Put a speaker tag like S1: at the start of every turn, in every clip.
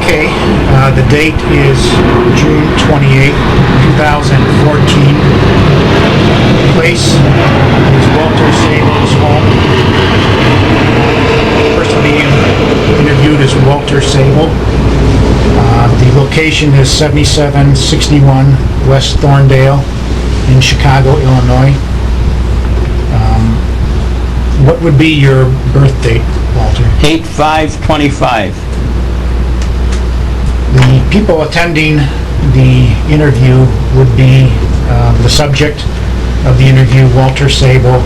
S1: Okay, the date is June 28, 2014. Place is Walter Sabo's home. The person being interviewed is Walter Sabo. The location is 7761 West Thorndale in Chicago, Illinois. What would be your birth date, Walter?
S2: 8/5/25.
S1: The people attending the interview would be the subject of the interview, Walter Sabo,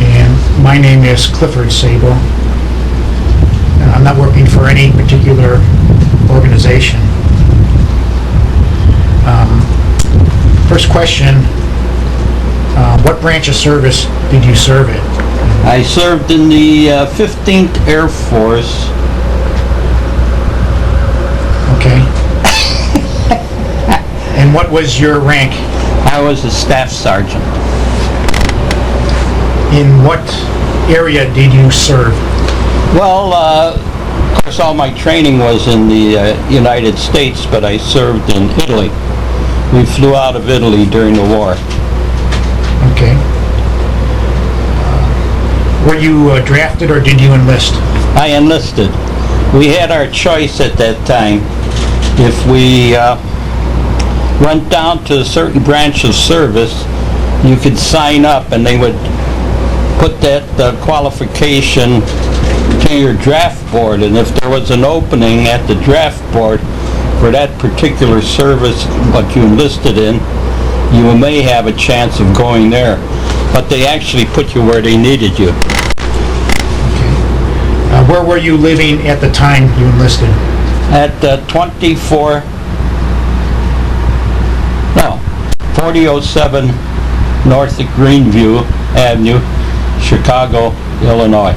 S1: and my name is Clifford Sabo. I'm not working for any particular organization. First question, what branch of service did you serve in?
S2: I served in the 15th Air Force.
S1: Okay. And what was your rank?
S2: I was a staff sergeant.
S1: In what area did you serve?
S2: Well, of course, all my training was in the United States, but I served in Italy. We flew out of Italy during the war.
S1: Okay. Were you drafted or did you enlist?
S2: I enlisted. We had our choice at that time. If we went down to a certain branch of service, you could sign up and they would put that qualification to your draft board, and if there was an opening at the draft board for that particular service what you enlisted in, you may have a chance of going there. But they actually put you where they needed you.
S1: Okay. Where were you living at the time you enlisted?
S2: At 4007 North of Greenview Avenue, Chicago, Illinois.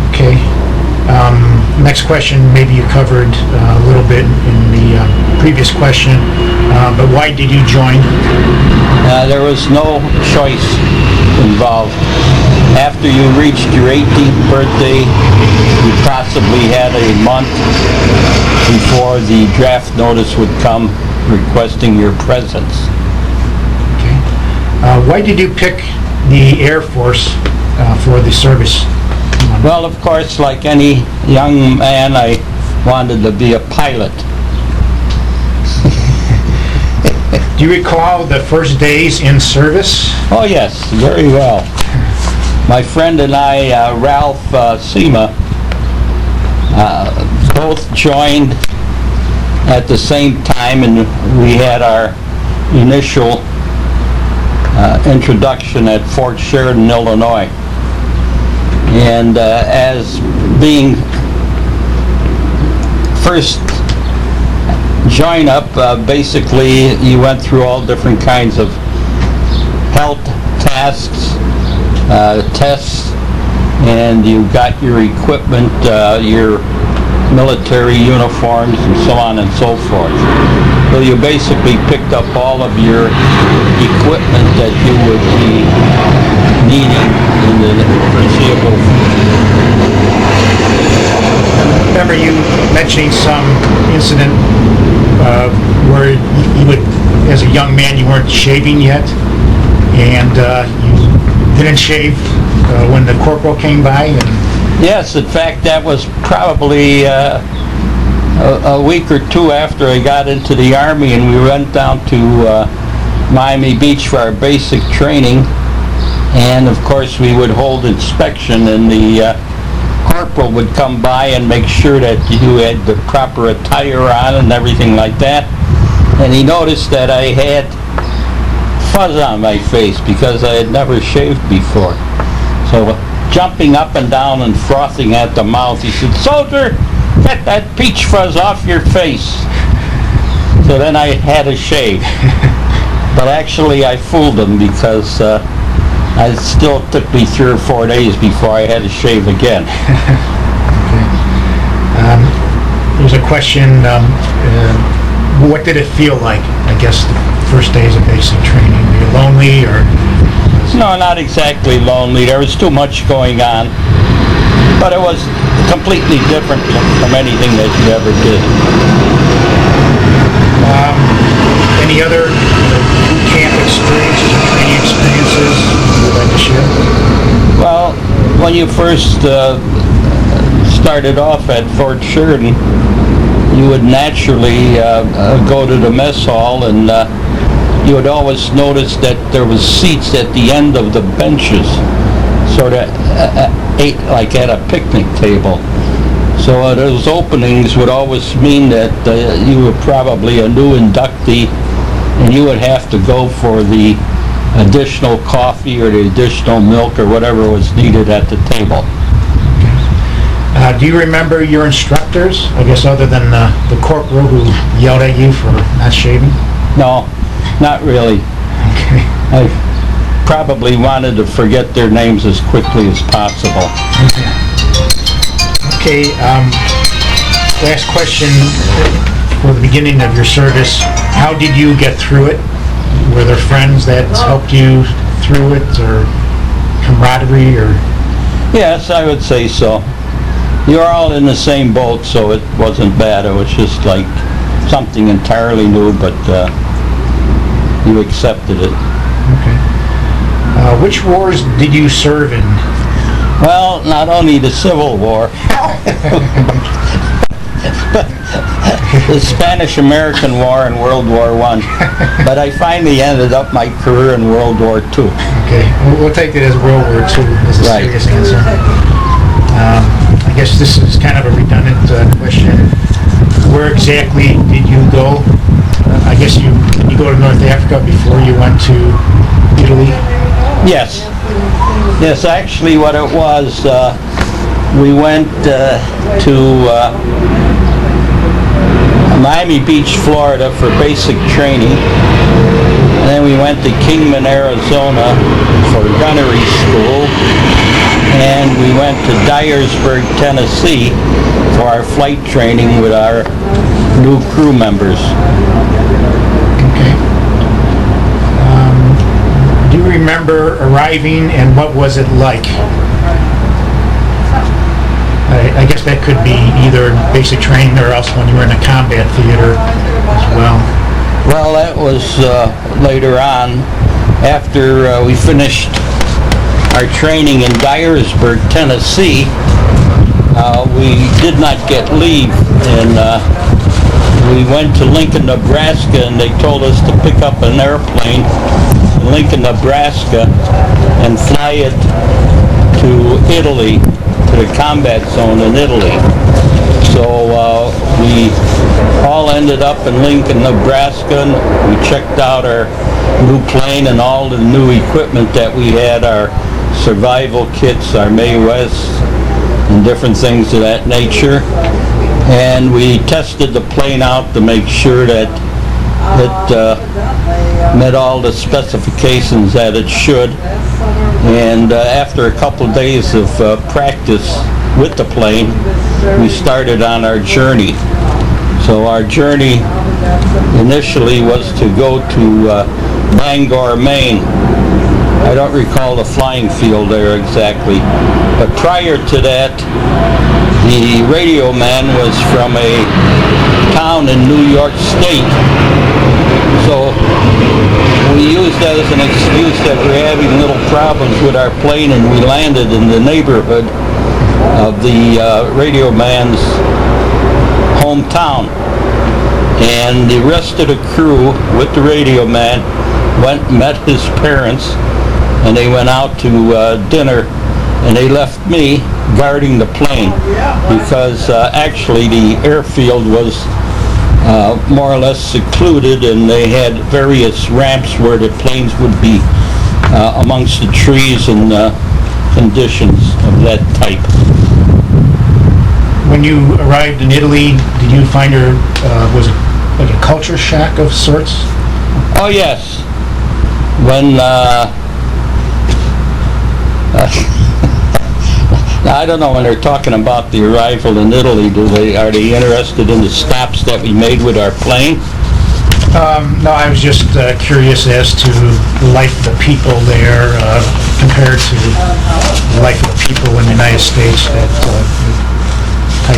S1: Okay. Next question, maybe you covered a little bit in the previous question, but why did you join?
S2: There was no choice involved. After you reached your 18th birthday, you possibly had a month before the draft notice would come requesting your presence.
S1: Okay. Why did you pick the Air Force for the service?
S2: Well, of course, like any young man, I wanted to be a pilot.
S1: Do you recall the first days in service?
S2: Oh yes, very well. My friend and I, Ralph Sema, both joined at the same time, and we had our initial introduction at Fort Sheridan, Illinois. And as being first join up, basically you went through all different kinds of health tasks, tests, and you got your equipment, your military uniforms, and so on and so forth. So you basically picked up all of your equipment that you would be needing in the foreseeable future.
S1: Remember you mentioning some incident where you would, as a young man, you weren't shaving yet, and you didn't shave when the corporal came by?
S2: Yes, in fact, that was probably a week or two after I got into the Army, and we went down to Miami Beach for our basic training. And of course we would hold inspection, and the corporal would come by and make sure that you had the proper attire on and everything like that. And he noticed that I had fuzz on my face because I had never shaved before. So jumping up and down and frothing at the mouth, he said, "Soldier, get that peach fuzz off your face." So then I had to shave. But actually I fooled him because it still took me 3 or 4 days before I had to shave again.
S1: Okay. There's a question, what did it feel like, I guess, the first days of basic training? Were you lonely, or?
S2: No, not exactly lonely. There was too much going on. but it was completely different from anything that you ever did.
S1: Any other boot camp experiences or training experiences you'd like to share?
S2: Well, when you first started off at Fort Sheridan, you would naturally go to the mess hall, and you would always notice that there was seats at the end of the benches, sort of ate like at a picnic table. So those openings would always mean that you were probably a new inductee, and you would have to go for the additional coffee or the additional milk or whatever was needed at the table.
S1: Do you remember your instructors, I guess other than the corporal who yelled at you for not shaving?
S2: No, not really.
S1: Okay.
S2: I probably wanted to forget their names as quickly as possible.
S1: Okay, last question for the beginning of your service. How did you get through it? Were there friends that helped you through it, or camaraderie, or?
S2: Yes, I would say so. You were all in the same boat, so it wasn't bad. It was just like something entirely new, but you accepted it.
S1: Okay. Which wars did you serve in?
S2: Well, not only the Civil War, but the Spanish-American War and World War I. But I finally ended up my career in World War II.
S1: Okay, we'll take it as World War II as a
S2: Right.
S1: serious answer. I guess this is kind of a redundant question. Where exactly did you go? I guess did you go to North Africa before you went to Italy?
S2: Yes. Yes, actually what it was, we went to Miami Beach, Florida for basic training. And then we went to Kingman, Arizona for gunnery school. And we went to Dyersburg, Tennessee for our flight training with our new crew members.
S1: Okay. Do you remember arriving, and what was it like? I guess that could be either basic training or else when you were in a combat theater as well.
S2: Well, that was later on, after we finished our training in Dyersburg, Tennessee. We did not get leave, and we went to Lincoln, Nebraska, and they told us to pick up an airplane in Lincoln, Nebraska, and fly it to Italy, to the combat zone in Italy. So we all ended up in Lincoln, Nebraska, and we checked out our new plane and all the new equipment that we had, our survival kits, our Mae West, and different things of that nature. And we tested the plane out to make sure that it met all the specifications that it should. And after a couple of days of practice with the plane, we started on our journey. So our journey initially was to go to Bangor, Maine. I don't recall the flying field there exactly, but prior to that, the radio man was from a town in New York State. So we used that as an excuse that we were having little problems with our plane, and we landed in the neighborhood of the radio man's hometown. And the rest of the crew with the radio man went and met his parents, and they went out to dinner, and they left me guarding the plane because actually the airfield was more or less secluded, and they had various ramps where the planes would be amongst the trees and conditions of that type.
S1: When you arrived in Italy, did you find was it like a culture shock of sorts?
S2: Oh yes. When I don't know, when they're talking about the arrival in Italy, are they interested in the stops that we made with our plane?
S1: No, I was just curious as to the life of the people there compared to the life of the people in the United States.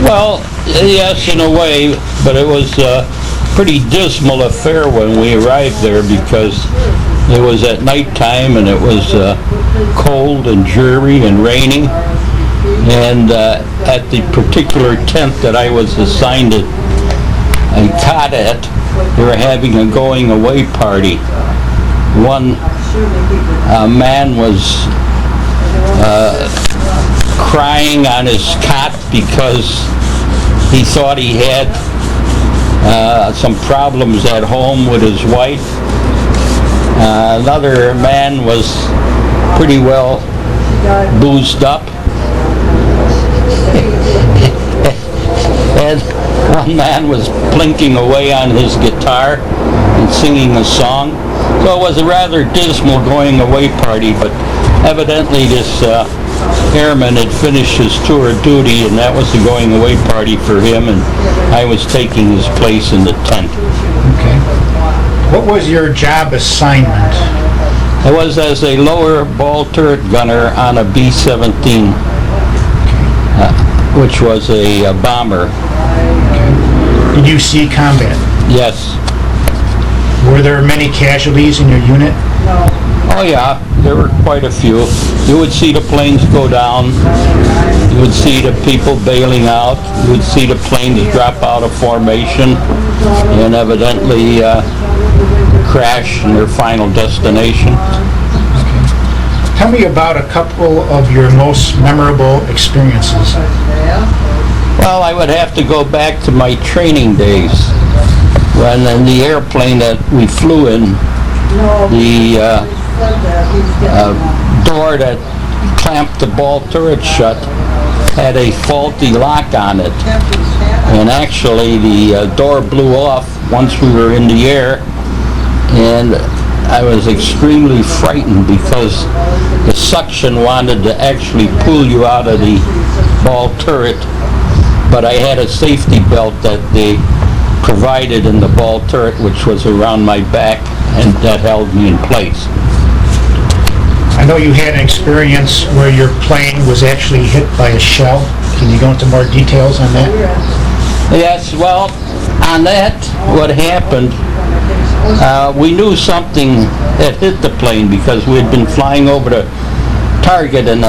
S2: Well, yes, in a way, but it was a pretty dismal affair when we arrived there because it was at nighttime and it was cold and dreary and rainy. And at the particular tent that I was assigned a cot at, they were having a going away party. One man was crying on his cot because he thought he had some problems at home with his wife. Another man was pretty well boozed up. And one man was plinking away on his guitar and singing a song. So it was a rather dismal going away party, but evidently this airman had finished his tour of duty and that was the going away party for him, and I was taking his place in the tent.
S1: Okay. What was your job assignment?
S2: I was as a lower ball turret gunner on a B-17, which was a bomber.
S1: Did you see combat?
S2: Yes.
S1: Were there many casualties in your unit?
S2: Oh yeah, there were quite a few. You would see the planes go down. You would see the people bailing out. You would see the planes drop out of formation and evidently crash in their final destination.
S1: Tell me about a couple of your most memorable experiences.
S2: Well, I would have to go back to my training days when in the airplane that we flew in, the door that clamped the ball turret shut had a faulty lock on it. And actually the door blew off once we were in the air, and I was extremely frightened because the suction wanted to actually pull you out of the ball turret, but I had a safety belt that they provided in the ball turret, which was around my back, and that held me in place.
S1: I know you had an experience where your plane was actually hit by a shell. Can you go into more details on that?
S2: Yes, well, on that, what happened, we knew something had hit the plane because we had been flying over the target, and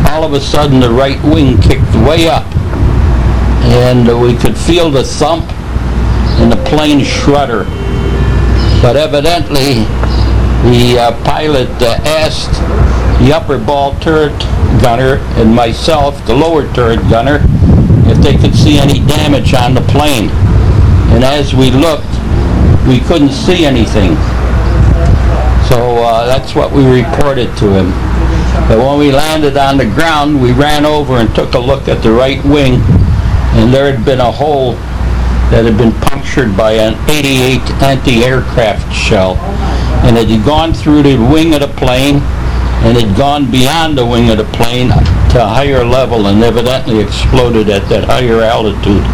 S2: all of a sudden the right wing kicked way up, and we could feel the thump in the plane shudder. But evidently the pilot asked the upper ball turret gunner and myself, the lower turret gunner, if they could see any damage on the plane. And as we looked, we couldn't see anything. So that's what we reported to him. But when we landed on the ground, we ran over and took a look at the right wing, and there had been a hole that had been punctured by an 88 anti-aircraft shell. And it had gone through the wing of the plane, and had gone beyond the wing of the plane to a higher level, and evidently exploded at that higher altitude.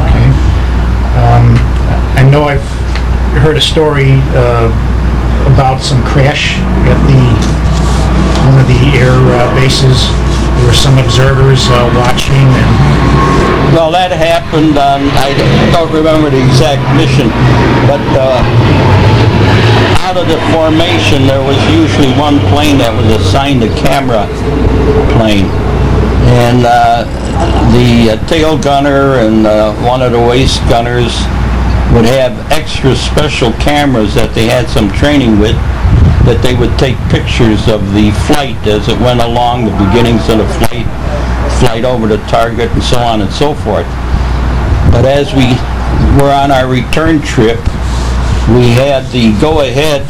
S1: Okay. I know I've heard a story about some crash at one of the air bases. There were some observers watching, and
S2: Well, that happened on, I don't remember the exact mission, but out of the formation there was usually one plane that was assigned a camera plane. And the tail gunner and one of the waist gunners would have extra special cameras that they had some training with, that they would take pictures of the flight as it went along, the beginnings of the flight over the target, and so on and so forth. But as we were on our return trip, we had the go-ahead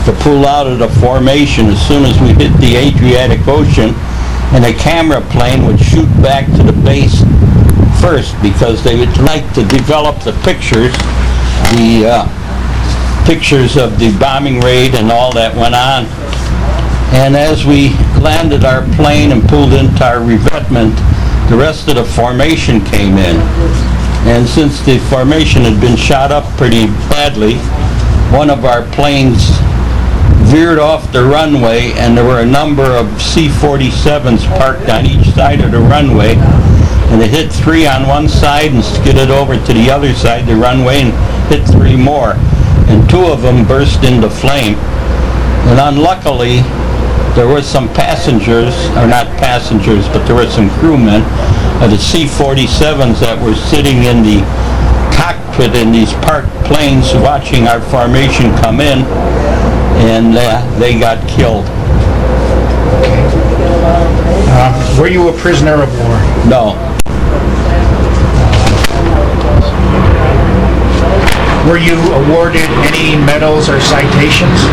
S2: to pull out of the formation as soon as we hit the Adriatic Ocean, and a camera plane would shoot back to the base first because they would like to develop the pictures of the bombing raid and all that went on. And as we landed our plane and pulled into our revetment, the rest of the formation came in. And since the formation had been shot up pretty badly, one of our planes veered off the runway, and there were a number of C-47s parked on each side of the runway, and it hit 3 on one side and skidded over to the other side of the runway and hit 3 more, and 2 of them burst into flame. And unluckily, there were some passengers, or not passengers, but there were some crewmen of the C-47s that were sitting in the cockpit in these parked planes watching our formation come in, and they got killed.
S1: Were you a prisoner of war?
S2: No.
S1: Were you awarded any medals or citations?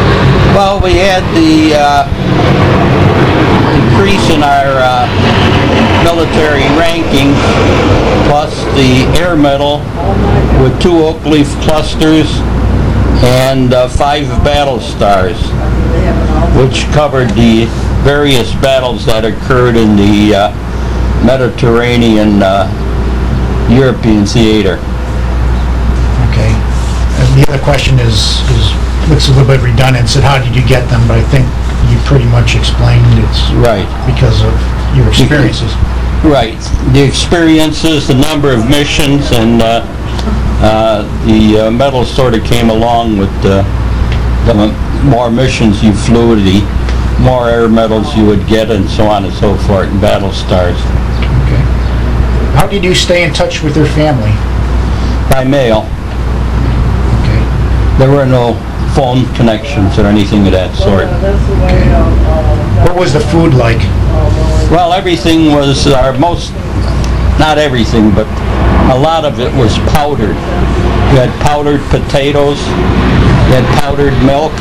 S2: Well, we had the increase in our military ranking, plus the Air Medal with 2 oak leaf clusters and 5 battle stars, which covered the various battles that occurred in the Mediterranean European theater.
S1: Okay. And the other question looks a little bit redundant. Said, how did you get them? But I think you pretty much explained it's
S2: Right.
S1: because of your experiences.
S2: Right. The experiences, the number of missions, and the medals sort of came along with the more missions you flew, the more air medals you would get, and so on and so forth, and battle stars.
S1: Okay. How did you stay in touch with your family?
S2: By mail.
S1: Okay.
S2: There were no phone connections or anything of that sort.
S1: Okay. What was the food like?
S2: Well, everything was not everything, but a lot of it was powdered. You had powdered potatoes, you had powdered milk.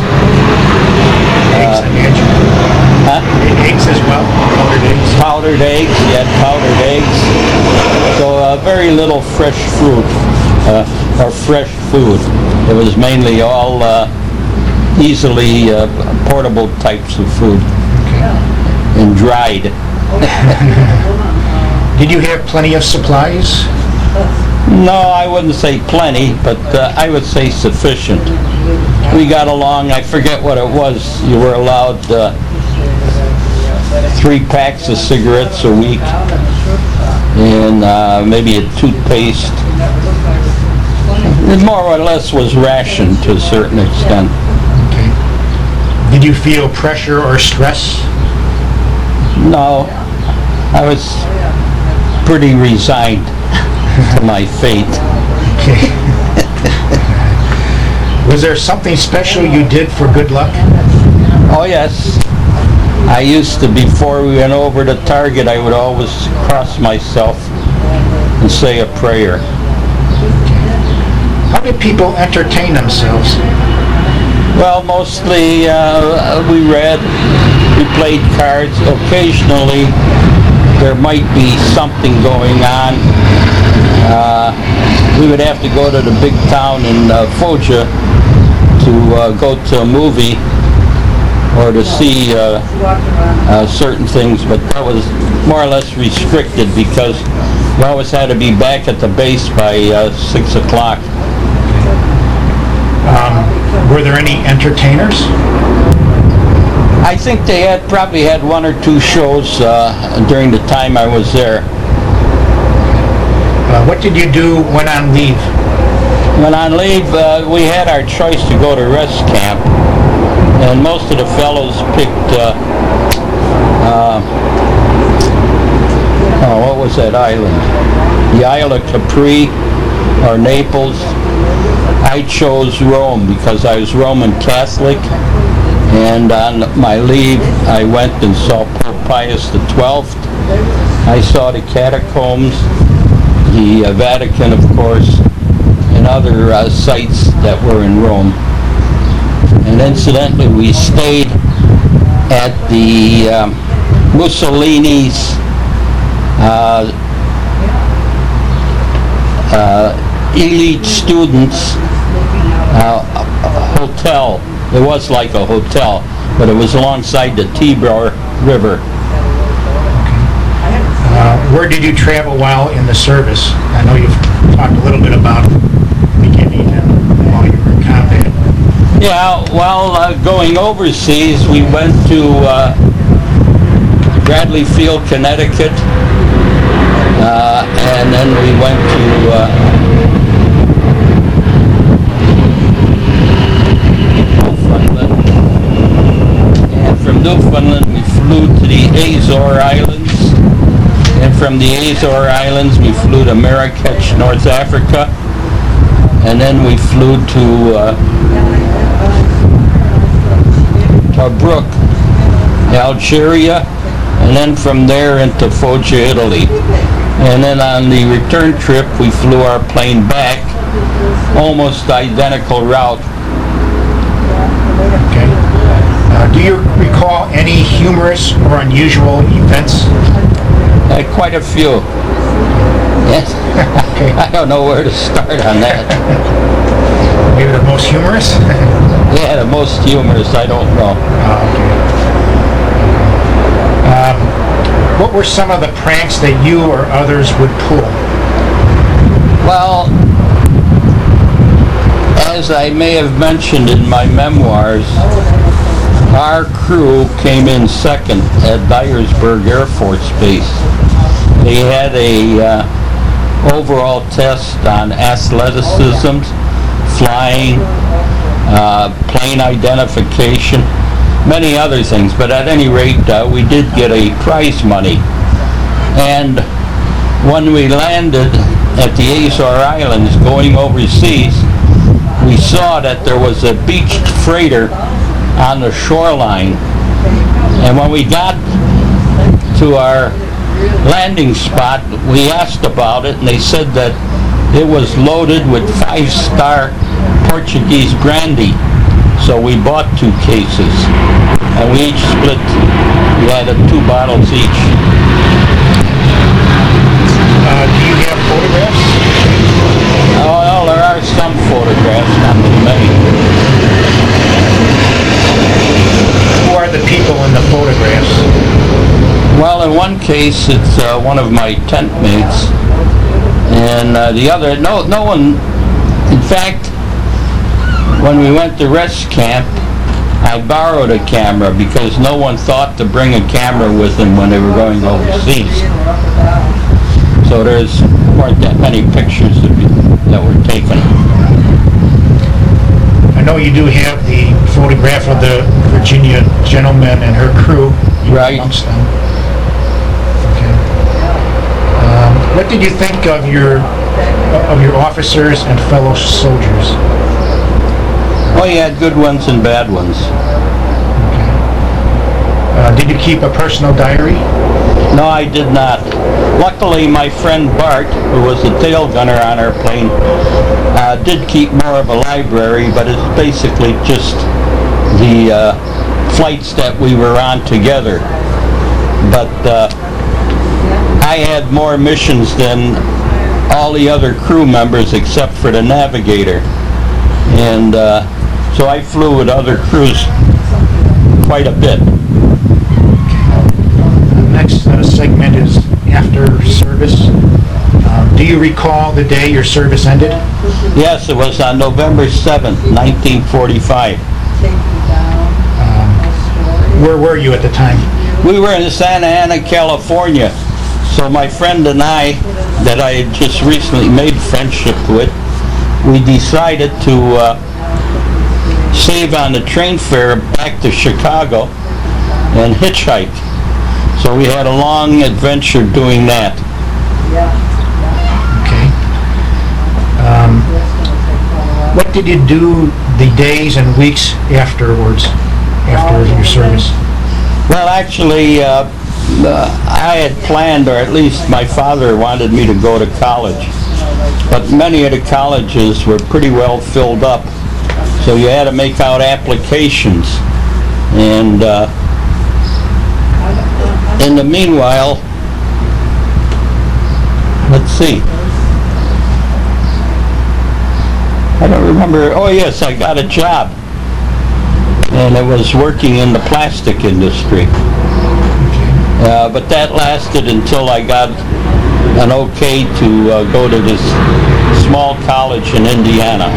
S1: Eggs, I imagine.
S2: Huh?
S1: Eggs as well? Powdered eggs?
S2: Powdered eggs, you had powdered eggs. So very little fresh fruit, or fresh food. It was mainly all easily portable types of food, and dried.
S1: Did you have plenty of supplies?
S2: No, I wouldn't say plenty, but I would say sufficient. We got along, I forget what it was, you were allowed 3 packs of cigarettes a week, and maybe a toothpaste. It more or less was rationed to a certain extent.
S1: Okay. Did you feel pressure or stress?
S2: No, I was pretty resigned to my fate.
S1: Okay. Was there something special you did for good luck?
S2: Oh yes, I used to, before we went over the target, I would always cross myself and say a prayer.
S1: How did people entertain themselves?
S2: Well, mostly we read, we played cards. Occasionally there might be something going on. We would have to go to the big town in Foggia to go to a movie or to see certain things, but that was more or less restricted because we always had to be back at the base by 6 o'clock.
S1: Were there any entertainers?
S2: I think they probably had 1 or 2 shows during the time I was there.
S1: What did you do when on leave?
S2: When on leave, we had our choice to go to rest camp, and most of the fellows picked, what was that island? The Isle of Capri or Naples. I chose Rome because I was Roman Catholic, and on my leave I went and saw Pope Pius XII. I saw the catacombs, the Vatican, of course, and other sites that were in Rome. And incidentally, we stayed at the Mussolini's elite students hotel. It was like a hotel, but it was alongside the Tiber River.
S1: Where did you travel while in the service? I know you've talked a little bit about beginning and while you were in combat.
S2: Yeah, while going overseas, we went to Bradley Field, Connecticut, and then we went to Newfoundland. And from Newfoundland, we flew to the Azore Islands. And from the Azore Islands, we flew to Marrakech, North Africa. And then we flew to Tobruk, Algeria, and then from there into Foggia, Italy. And then on the return trip, we flew our plane back, almost identical route.
S1: Okay. Do you recall any humorous or unusual events?
S2: Quite a few. Yes.
S1: Okay.
S2: I don't know where to start on that.
S1: Maybe the most humorous?
S2: Yeah, the most humorous, I don't know.
S1: What were some of the pranks that you or others would pull?
S2: Well, as I may have mentioned in my memoirs, our crew came in second at Dyersburg Air Force Base. They had a overall test on athleticism, flying, plane identification, many other things, but at any rate, we did get a prize money. And when we landed at the Azore Islands going overseas, we saw that there was a beached freighter on the shoreline. And when we got to our landing spot, we asked about it, and they said that it was loaded with 5-star Portuguese brandy. So we bought 2 cases, and we each split, we had 2 bottles each.
S1: Do you have photographs?
S2: Oh, well, there are some photographs, not many.
S1: Who are the people in the photographs?
S2: Well, in one case, it's one of my tent mates, and the other, no one, in fact, when we went to rest camp, I borrowed a camera because no one thought to bring a camera with them when they were going overseas. So weren't that many pictures that were taken.
S1: I know you do have the photograph of the Virginia gentleman and her crew
S2: Right.
S1: amongst them. Okay. What did you think of your officers and fellow soldiers?
S2: Well, you had good ones and bad ones.
S1: Did you keep a personal diary?
S2: No, I did not. Luckily, my friend Bart, who was the tail gunner on our plane, did keep more of a library, but it's basically just the flights that we were on together. But I had more missions than all the other crew members except for the navigator. And so I flew with other crews quite a bit.
S1: Next segment is after service. Do you recall the day your service ended?
S2: Yes, it was on November 7th, 1945.
S1: Where were you at the time?
S2: We were in Santa Ana, California. So my friend and I, that I had just recently made friendship with, we decided to save on the train fare back to Chicago and hitchhike. So we had a long adventure doing that.
S1: Okay. What did you do the days and weeks afterwards, after your service?
S2: Well, actually, I had planned, or at least my father wanted me to go to college. But many of the colleges were pretty well filled up. So you had to make out applications. And in the meanwhile, let's see. I don't remember. Oh yes, I got a job. And it was working in the plastic industry. But that lasted until I got an okay to go to this small college in Indiana.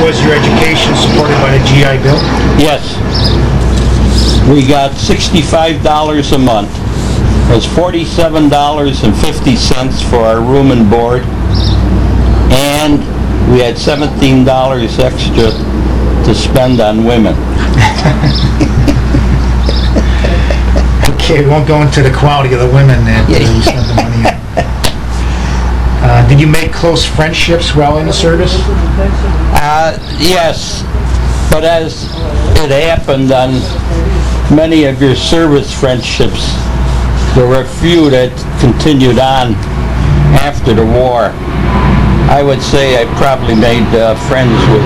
S1: Was your education supported by the GI Bill?
S2: Yes. We got $65 a month. It was $47.50 for our room and board, and we had $17 extra to spend on women.
S1: Okay, we won't go into the quality of the women that you spent the money on. Did you make close friendships while in the service?
S2: Yes, but as it happened on many of your service friendships, there were a few that continued on after the war. I would say I probably made friends with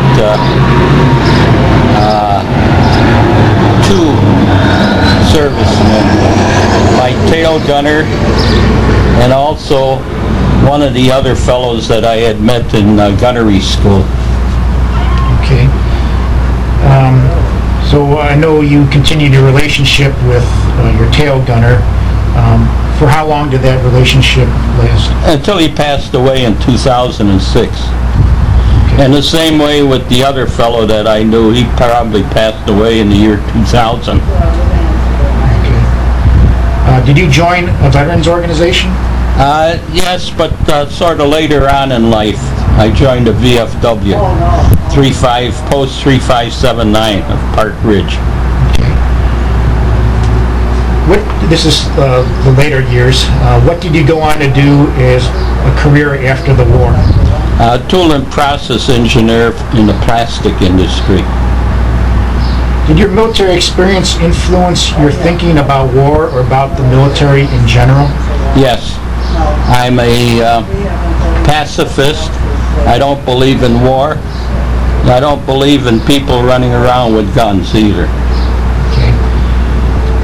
S2: two servicemen, my tail gunner and also one of the other fellows that I had met in gunnery school.
S1: Okay. So I know you continued your relationship with your tail gunner. For how long did that relationship last?
S2: Until he passed away in 2006.
S1: Okay.
S2: And the same way with the other fellow that I knew, he probably passed away in the year 2000.
S1: Okay. Did you join a veterans organization?
S2: Yes, but sort of later on in life, I joined the VFW, Post 3579 of Park Ridge.
S1: This is the later years. What did you go on to do as a career after the war?
S2: Tool and process engineer in the plastic industry.
S1: Did your military experience influence your thinking about war or about the military in general?
S2: Yes. I'm a pacifist. I don't believe in war. I don't believe in people running around with guns either.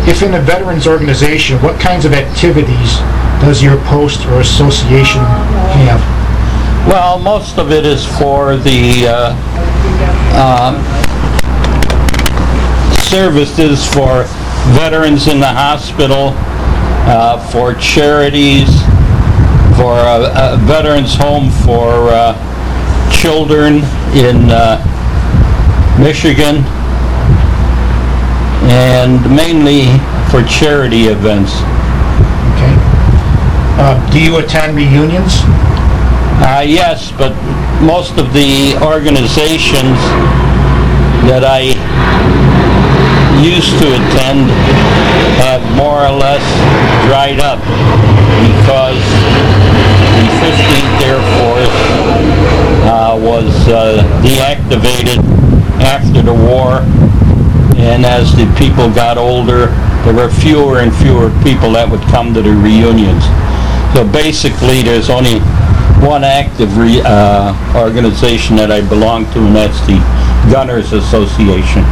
S1: If in a veterans organization, what kinds of activities does your post or association have?
S2: Well, most of it is for the services for veterans in the hospital, for charities, for a veterans home for children in Michigan, and mainly for charity events.
S1: Okay. Do you attend reunions?
S2: Yes, but most of the organizations that I used to attend have more or less dried up because the 15th Air Force was deactivated after the war, and as the people got older, there were fewer and fewer people that would come to the reunions. So basically, there's only one active organization that I belong to, and that's the Gunners Association.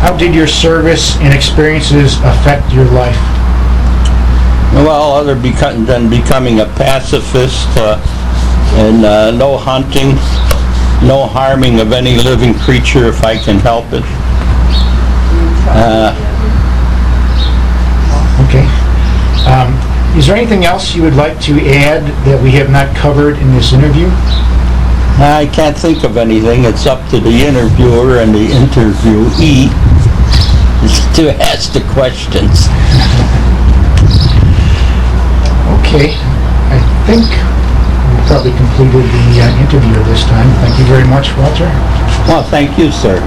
S1: How did your service and experiences affect your life?
S2: Well, other than becoming a pacifist, and no hunting, no harming of any living creature if I can help it.
S1: Okay. Is there anything else you would like to add that we have not covered in this interview?
S2: I can't think of anything. It's up to the interviewer and the interviewee to ask the questions.
S1: Okay. I think we probably completed the interview this time. Thank you very much, Walter.
S2: Well, thank you, sir.